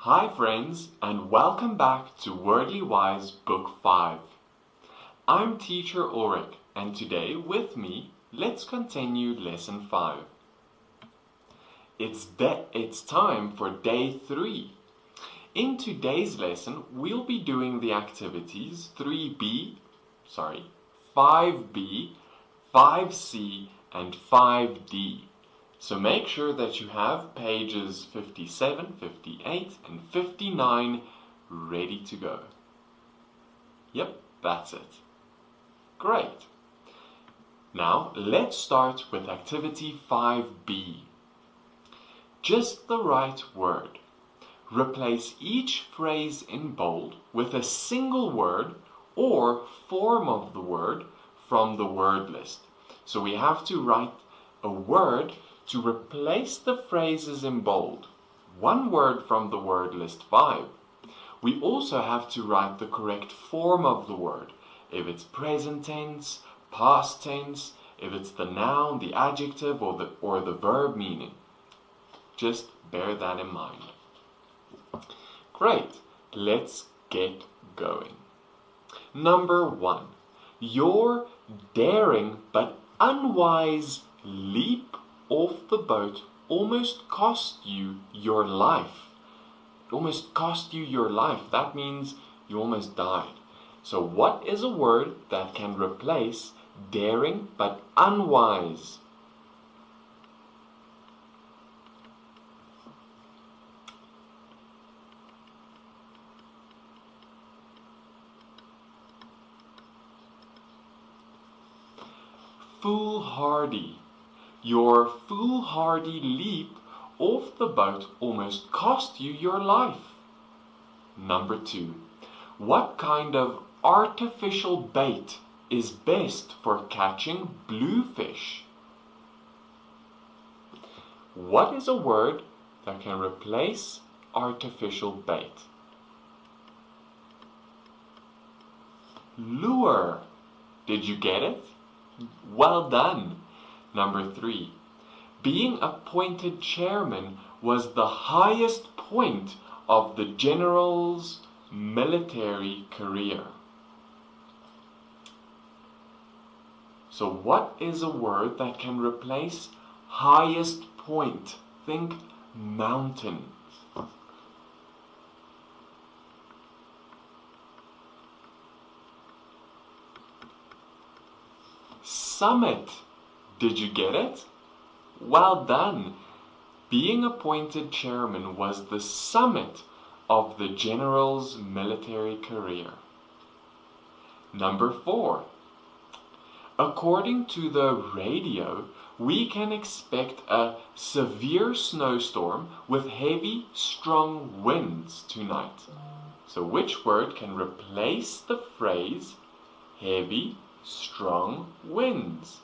Hi friends, and welcome back to Wordly Wise Book 5. I'm Teacher Ulrich, and today with me, let's continue Lesson 5. It's time for Day 3. In today's lesson, we'll be doing the activities 5B, 5C, and 5D. So make sure that you have pages 57, 58, and 59 ready to go. Yep, that's it. Great. Now, let's start with activity 5B. Just the right word. Replace each phrase in bold with a single word or form of the word from the word list. So we have to write a word to replace the phrases in bold. One word from the word list 5. We also have to write the correct form of the word. If it's present tense, past tense, if it's the noun, the adjective, or the verb meaning. Just bear that in mind. Great, let's get going. Number 1. Your daring but unwise leap off the boat almost cost you your life. It almost cost you your life. That means you almost died. So what is a word that can replace daring but unwise? Foolhardy. Your foolhardy leap off the boat almost cost you your life. Number 2. What kind of artificial bait is best for catching bluefish? What is a word that can replace artificial bait? Lure. Did you get it? Well done. Number 3. Being appointed chairman was the highest point of the general's military career. So what is a word that can replace highest point? Think mountains. Summit. Did you get it? Well done. Being appointed chairman was the summit of the general's military career. Number 4. According to the radio, we can expect a severe snowstorm with heavy, strong winds tonight. So which word can replace the phrase heavy, strong winds?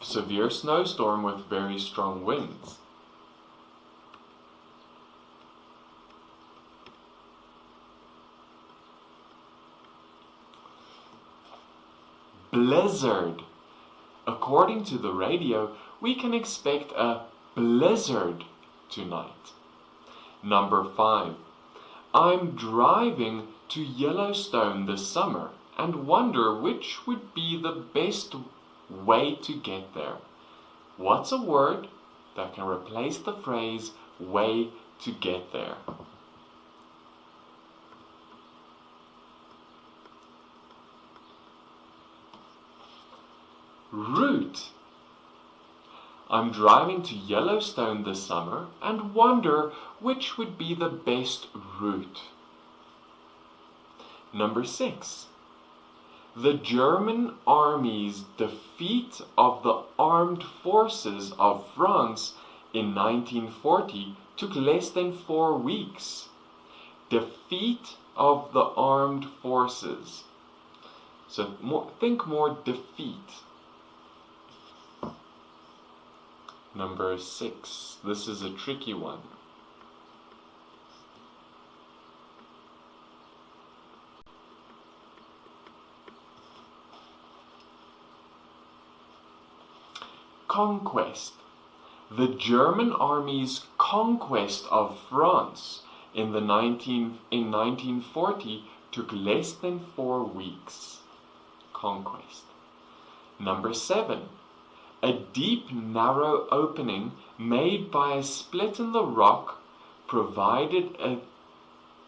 Severe snowstorm with very strong winds. Blizzard. According to the radio, we can expect a blizzard tonight. Number 5. I'm driving to Yellowstone this summer and wonder which would be the best way to get there. What's a word that can replace the phrase way to get there? Route. I'm driving to Yellowstone this summer and wonder which would be the best route. Number 6. The German army's defeat of the armed forces of France in 1940 took less than 4 weeks. Defeat of the armed forces. So think more defeat. Number 6. This is a tricky one. Conquest. The German army's conquest of France in 1940 took less than 4 weeks. Conquest. Number 7. A deep, narrow opening made by a split in the rock provided a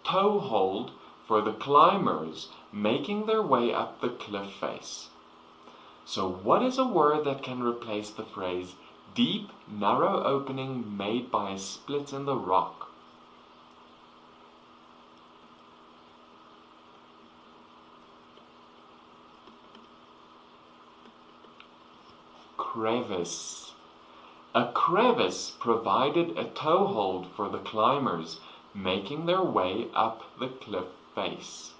toehold for the climbers making their way up the cliff face. So what is a word that can replace the phrase deep, narrow opening made by a split in the rock? Crevice. A crevice provided a toehold for the climbers making their way up the cliff face.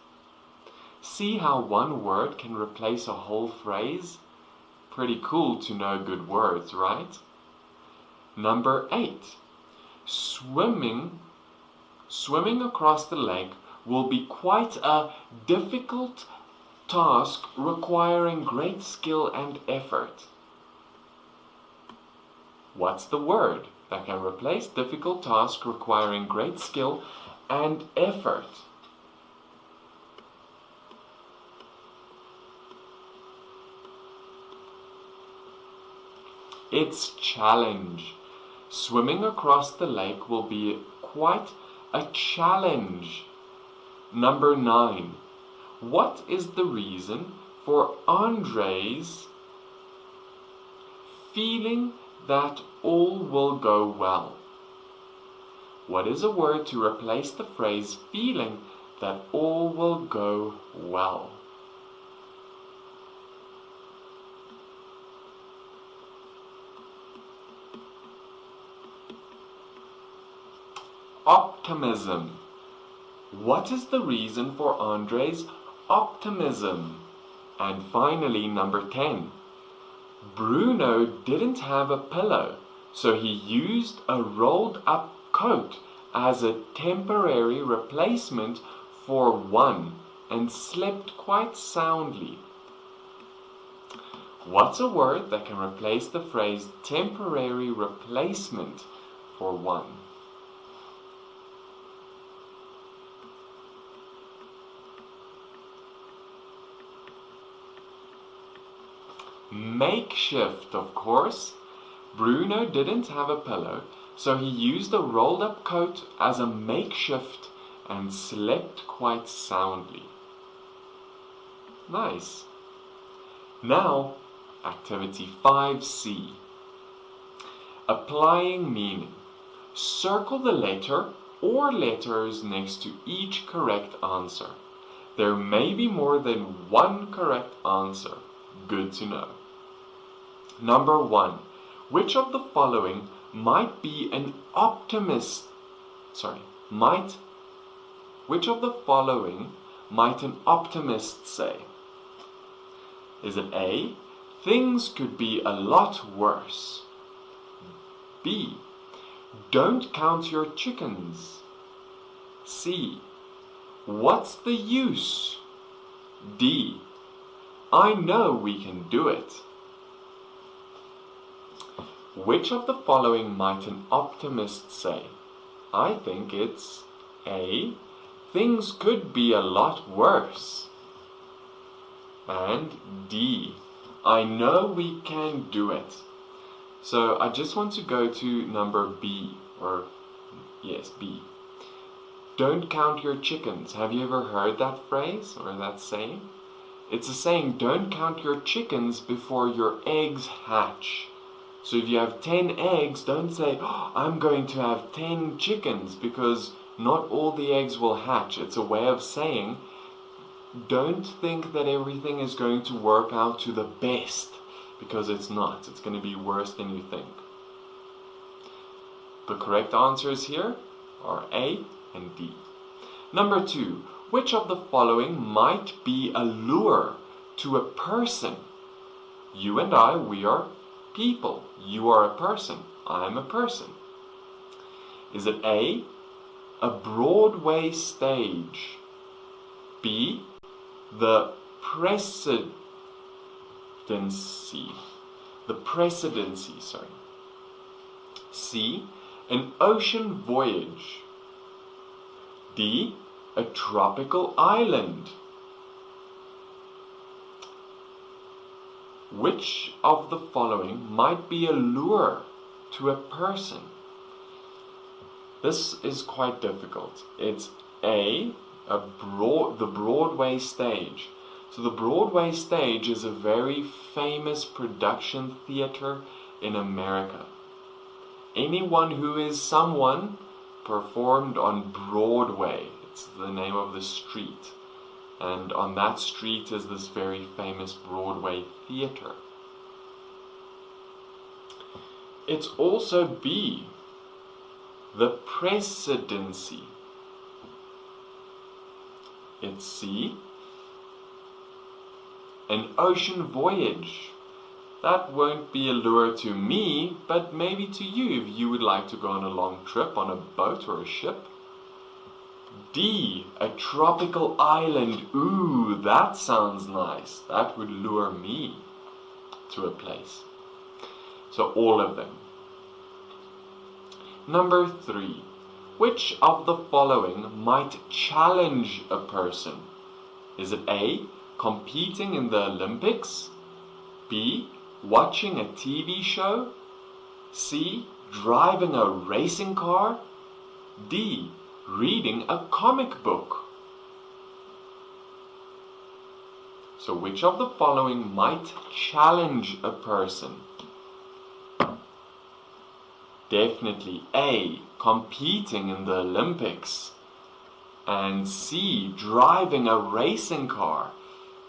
See how one word can replace a whole phrase? Pretty cool to know good words, right? Number 8. Swimming across the lake will be quite a difficult task requiring great skill and effort. What's the word that can replace difficult task requiring great skill and effort? It's challenge. Swimming across the lake will be quite a challenge. Number 9. What is the reason for Andre's feeling that all will go well? What is a word to replace the phrase feeling that all will go well? Optimism. What is the reason for Andre's optimism? And finally, number 10. Bruno didn't have a pillow, so he used a rolled up coat as a temporary replacement for one and slept quite soundly. What's a word that can replace the phrase temporary replacement for one? Makeshift, of course. Bruno didn't have a pillow, so he used a rolled up coat as a makeshift and slept quite soundly. Nice. Now, activity 5C. Applying meaning. Circle the letter or letters next to each correct answer. There may be more than one correct answer. Good to know. Number 1. Which of the following might be an optimist? Which of the following might an optimist say? Is it A, things could be a lot worse? B, don't count your chickens? C, what's the use? D, I know we can do it. Which of the following might an optimist say? I think it's A, things could be a lot worse. And D, I know we can do it. So I just want to go to number B, B. Don't count your chickens. Have you ever heard that phrase or that saying? It's a saying, don't count your chickens before your eggs hatch. So if you have 10 eggs, don't say, oh, I'm going to have 10 chickens, because not all the eggs will hatch. It's a way of saying, don't think that everything is going to work out to the best, because it's not. It's going to be worse than you think. The correct answers here are A and D. Number 2. Which of the following might be a lure to a person? You and I, we are people. You are a person. I am a person. Is it A, a Broadway stage? B, the presidency? C, An ocean voyage. D. A tropical island. Which of the following might be a lure to a person? This is quite difficult. It's A. The Broadway stage. So the Broadway stage is a very famous production theater in America. Anyone who is someone performed on Broadway. It's the name of the street. And on that street is this very famous Broadway theater. It's also B. The presidency. It's C. An ocean voyage. That won't be a lure to me, but maybe to you if you would like to go on a long trip on a boat or a ship. D. A tropical island. Ooh, that sounds nice. That would lure me to a place. So all of them. Number 3. Which of the following might challenge a person? Is it A. Competing in the Olympics? B. Watching a TV show? C. Driving a racing car? D. Reading a comic book? So which of the following might challenge a person? Definitely A. Competing in the Olympics. And C. Driving a racing car.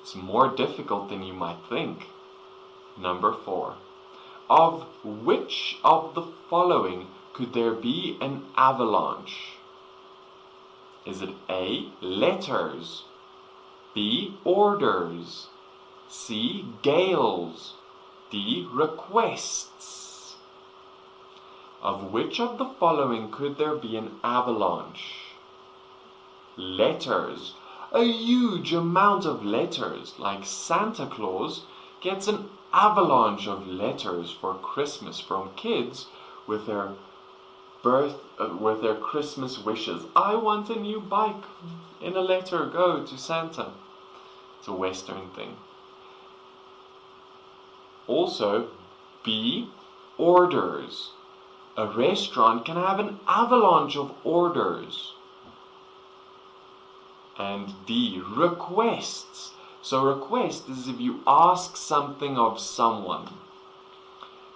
It's more difficult than you might think. Number 4. Of which of the following could there be an avalanche? Is it A. Letters, B. Orders, C. Gales, D. Requests? Of which of the following could there be an avalanche? Letters. A huge amount of letters, like Santa Claus gets an avalanche of letters for Christmas from kids with their Christmas wishes. I want a new bike. In a letter, go to Santa. It's a Western thing. Also, B. Orders. A restaurant can have an avalanche of orders. And D. Requests. So request is if you ask something of someone.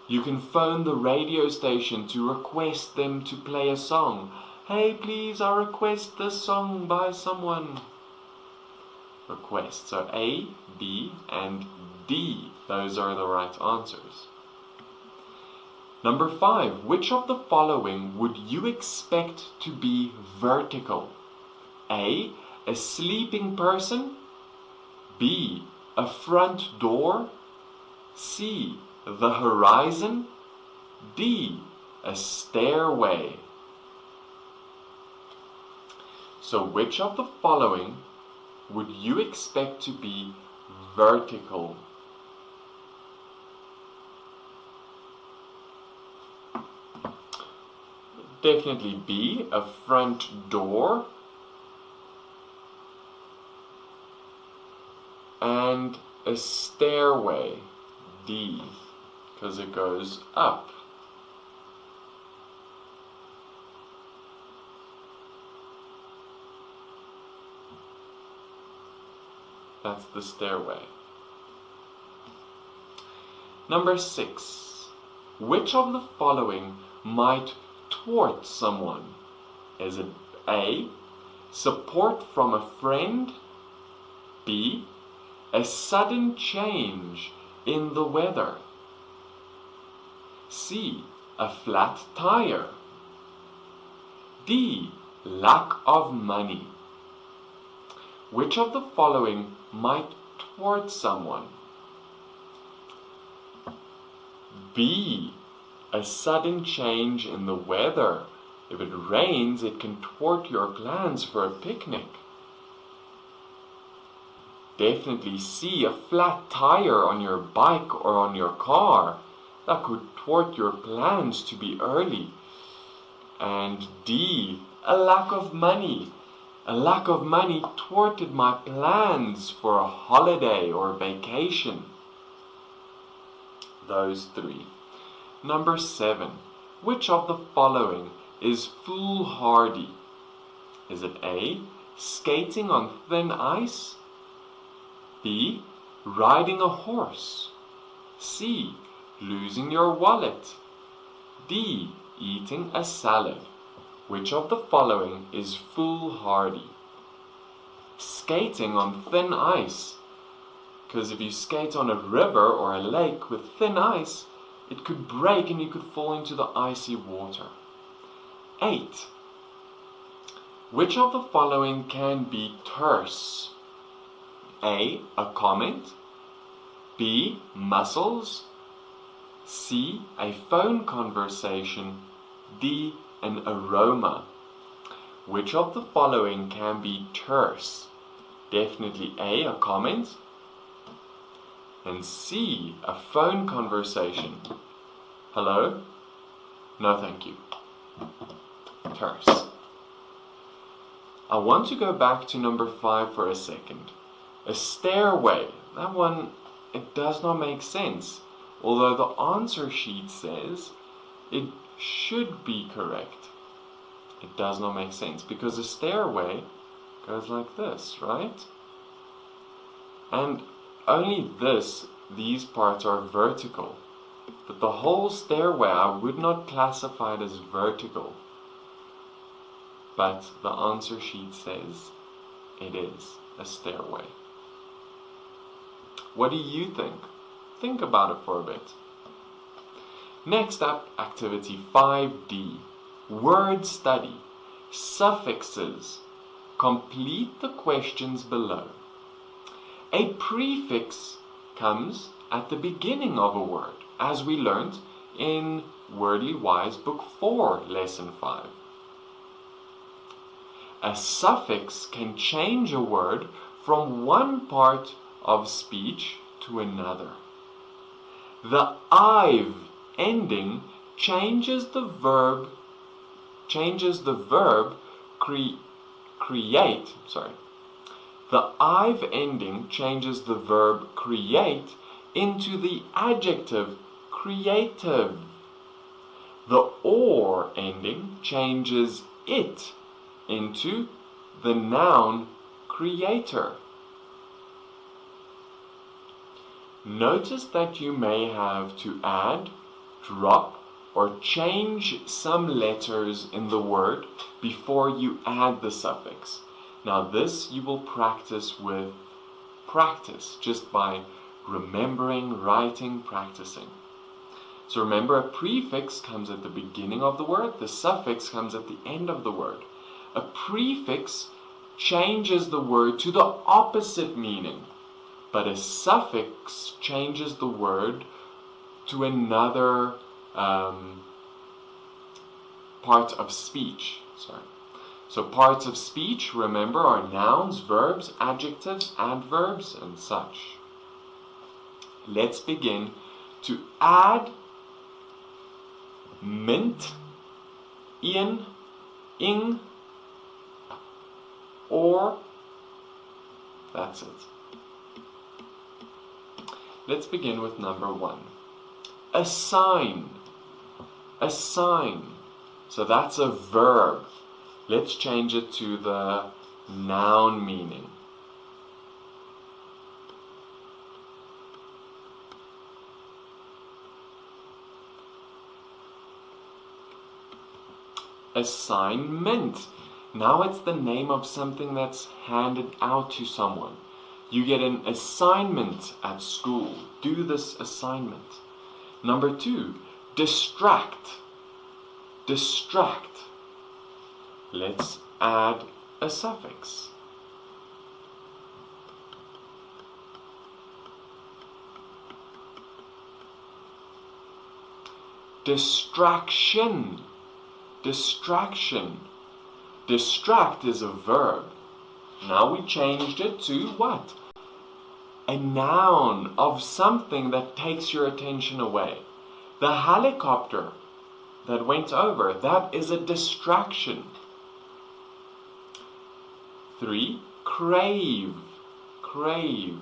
You can phone the radio station to request them to play a song. Hey, please, I request this song by someone. Request. So A, B, and D. Those are the right answers. Number 5. Which of the following would you expect to be vertical? A. A sleeping person. B. A front door. C. The horizon. D. A stairway. So which of the following would you expect to be vertical? Definitely B. A front door. And a stairway, D, because it goes up. That's the stairway. Number 6. Which of the following might thwart someone? Is it A. Support from a friend? B. A sudden change in the weather? C. A flat tire? D. Lack of money? Which of the following might thwart someone? B. A sudden change in the weather. If it rains, it can thwart your plans for a picnic. Definitely C. A flat tire on your bike or on your car. That could thwart your plans to be early. And D, a lack of money. A lack of money thwarted my plans for a holiday or vacation. Those three. Number 7. Which of the following is foolhardy? Is it A, skating on thin ice? B, riding a horse? C, losing your wallet? D, eating a salad? Which of the following is foolhardy? Skating on thin ice. Because if you skate on a river or a lake with thin ice, it could break and you could fall into the icy water. 8. Which of the following can be terse? A, a comment. B, muscles. C, a phone conversation. D, an aroma. Which of the following can be terse? Definitely A, a comment. And C, a phone conversation. Hello? No, thank you. Terse. I want to go back to number 5 for a second. A stairway. That one, it does not make sense. Although the answer sheet says it should be correct. It does not make sense because a stairway goes like this, right? And only these parts are vertical. But the whole stairway I would not classify it as vertical. But the answer sheet says it is a stairway. What do you think? Think about it for a bit. Next up, activity 5D. Word study. Suffixes. Complete the questions below. A prefix comes at the beginning of a word, as we learned in Wordly Wise Book 4, Lesson 5. A suffix can change a word from one part of speech to another. The "ive" ending changes the verb create. The "ive" ending changes the verb create into the adjective creative. The "or" ending changes it into the noun creator. Notice that you may have to add, drop, or change some letters in the word before you add the suffix. Now this you will practice with practice, just by remembering, writing, practicing. So remember, a prefix comes at the beginning of the word, the suffix comes at the end of the word. A prefix changes the word to the opposite meaning, but a suffix changes the word to another part of speech. So parts of speech, remember, are nouns, verbs, adjectives, adverbs, and such. Let's begin to add mint, in, ing, or. That's it. Let's begin with number 1. Assign. Assign. So that's a verb. Let's change it to the noun meaning. Assignment. Now it's the name of something that's handed out to someone. You get an assignment at school. Do this assignment. Number 2, distract. Distract. Let's add a suffix. Distraction. Distraction. Distract is a verb. Now we changed it to what? A noun of something that takes your attention away. The helicopter that went over. That is a distraction. 3. Crave. Crave.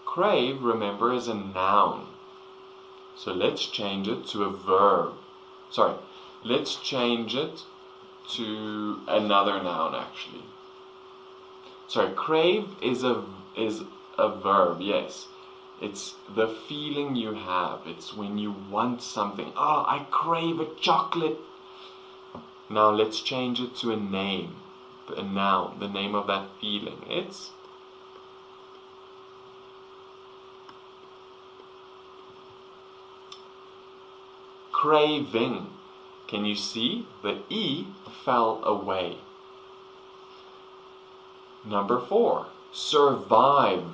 Crave, remember, is a noun. So let's change it to a verb. Sorry, let's change it to another noun actually. Sorry, crave is a verb, yes. It's the feeling you have. It's when you want something. Oh, I crave a chocolate. Now let's change it to a name, a noun, the name of that feeling. It's craving. Can you see? The E fell away. Number 4, survive.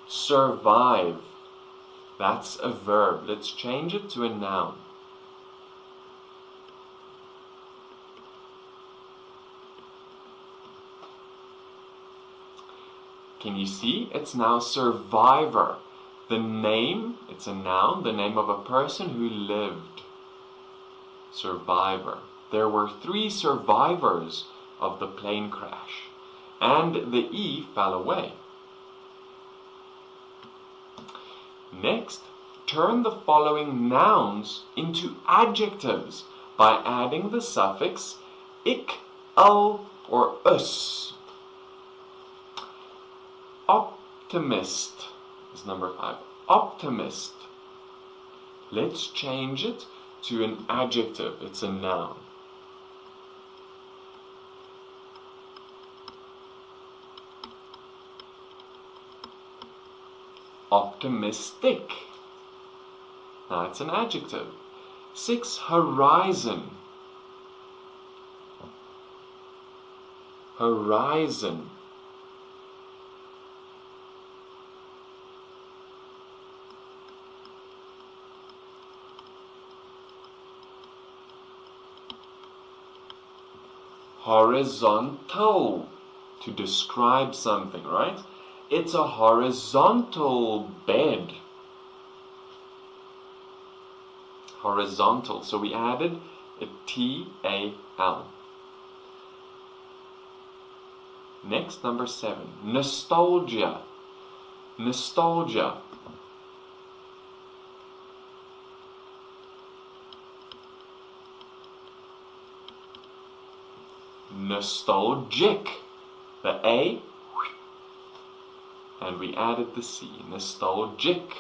Survive. That's a verb. Let's change it to a noun. Can you see? It's now survivor. The name, it's a noun, the name of a person who lived. Survivor. There were 3 survivors of the plane crash, and the E fell away. Next, turn the following nouns into adjectives by adding the suffix ik, al, or us. Optimist is number 5. Optimist. Let's change it to an adjective. It's a noun. Optimistic. Now it's an adjective. 6, horizon. Horizon. Horizontal. To describe something, right? It's a horizontal bed. Horizontal. So we added a T-A-L. Next, number 7. Nostalgia. Nostalgia. Nostalgic. The A, and we added the C. Nostalgic.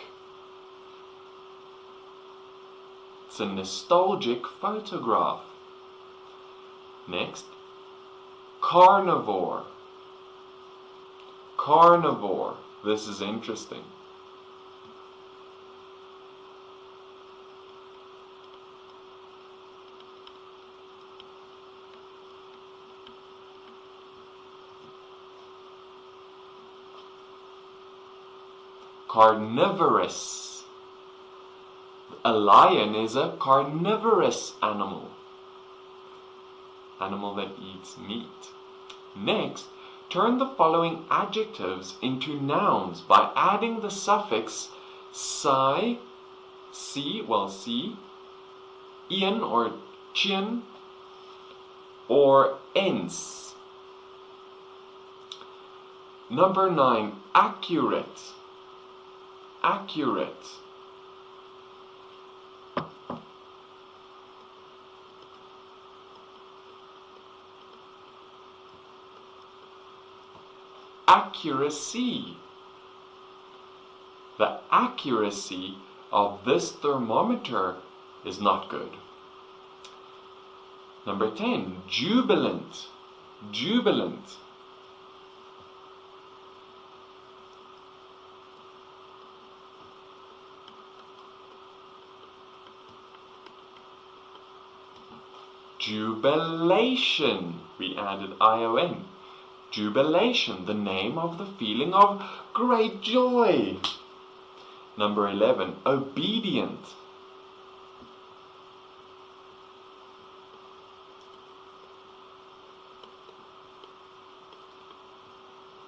It's a nostalgic photograph. Next, carnivore. Carnivore. This is interesting. Carnivorous. A lion is a carnivorous animal. Animal that eats meat. Next, turn the following adjectives into nouns by adding the suffix si, ian or chin, or ens. Number 9, accurate. Accurate. Accuracy. The accuracy of this thermometer is not good. Number 10, jubilant. Jubilant. Jubilation. We added ION. Jubilation, the name of the feeling of great joy. Number 11, obedient.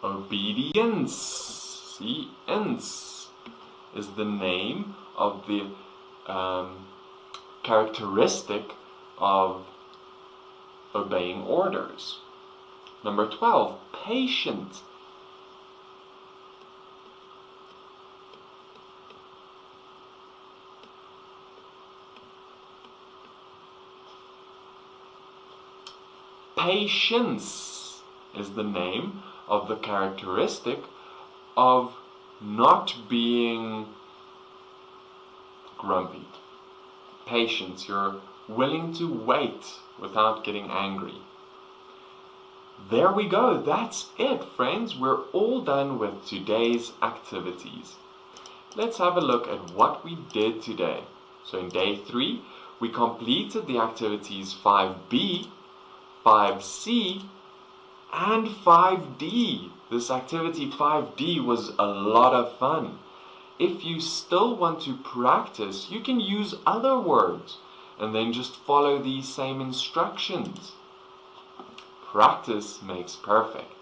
Obedience. See, ence is the name of the characteristic of obeying orders. Number 12, patient. Patience is the name of the characteristic of not being grumpy. Patience, you're willing to wait without getting angry. There we go, that's it, friends. We're all done with today's activities. Let's have a look at what we did today. So in day 3, we completed the activities 5B, 5C, and 5D. This activity 5D was a lot of fun. If you still want to practice, you can use other words and then just follow these same instructions. Practice makes perfect.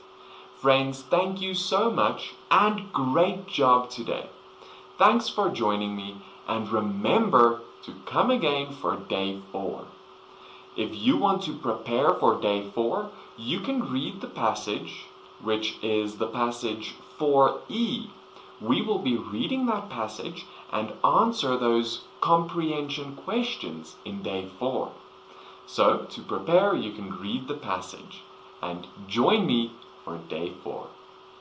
Friends, thank you so much and great job today. Thanks for joining me, and remember to come again for day 4. If you want to prepare for day 4, you can read the passage, which is the passage 4E. We will be reading that passage and answer those comprehension questions in day 4. So, to prepare, you can read the passage and join me for day 4.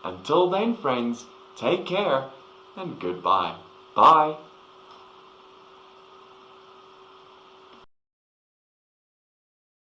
Until then, friends, take care and goodbye. Bye.